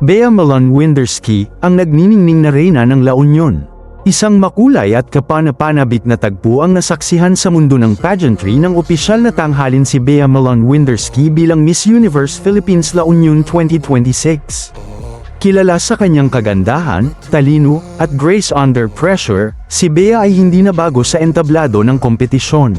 Bea Malone-Windersky, ang nagniningning na reyna ng La Union. Isang makulay at kapana-panabik na tagpo ang nasaksihan sa mundo ng pageantry nang opisyal na tanghalin si Bea Malone-Windersky bilang Miss Universe Philippines La Union 2026. Kilala sa kanyang kagandahan, talino, at grace under pressure, si Bea ay hindi na bago sa entablado ng kompetisyon.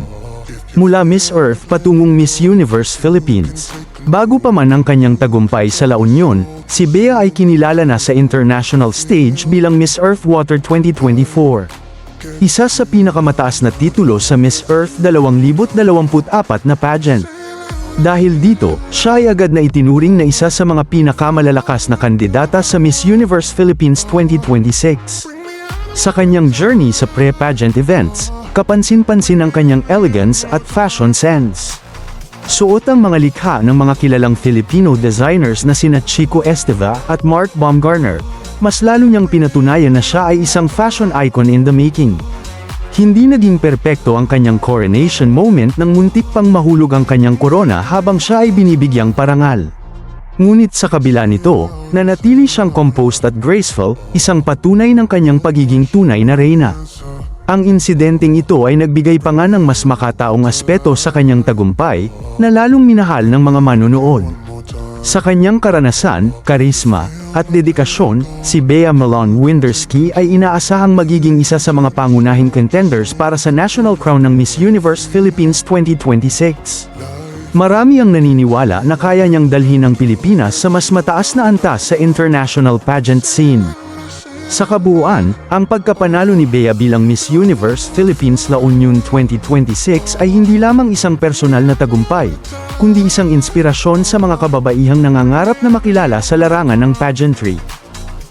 Mula Miss Earth patungong Miss Universe Philippines. Bago pa man ang kanyang tagumpay sa La Union, si Bea ay kinilala na sa international stage bilang Miss Earth Water 2024. Isa sa pinakamataas na titulo sa Miss Earth 2024 na pageant. Dahil dito, siya ay agad na itinuring na isa sa mga pinakamalalakas na kandidata sa Miss Universe Philippines 2026. Sa kanyang journey sa pre-pageant events, kapansin-pansin ang kanyang elegance at fashion sense. Suot ang mga likha ng mga kilalang Filipino designers na sina Chico Esteva at Mark Baumgartner, mas lalo niyang pinatunayan na siya ay isang fashion icon in the making. Hindi naging perpekto ang kanyang coronation moment nang muntik pang mahulog ang kanyang korona habang siya ay binibigyang parangal. Ngunit sa kabila nito, nanatili siyang composed at graceful, isang patunay ng kanyang pagiging tunay na reyna. Ang insidenteng ito ay nagbigay pa nga ng mas makataong aspeto sa kanyang tagumpay, na lalong minahal ng mga manonood. Sa kanyang karanasan, karisma, at dedikasyon, si Bea Malone-Windersky ay inaasahang magiging isa sa mga pangunahing contenders para sa national crown ng Miss Universe Philippines 2026. Marami ang naniniwala na kaya niyang dalhin ang Pilipinas sa mas mataas na antas sa international pageant scene. Sa kabuuan, ang pagkapanalo ni Bea bilang Miss Universe Philippines La Union 2026 ay hindi lamang isang personal na tagumpay, kundi isang inspirasyon sa mga kababaihang nangangarap na makilala sa larangan ng pageantry.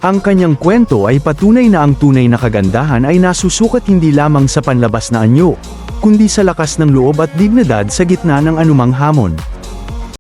Ang kanyang kwento ay patunay na ang tunay na kagandahan ay nasusukat hindi lamang sa panlabas na anyo, kundi sa lakas ng loob at dignidad sa gitna ng anumang hamon.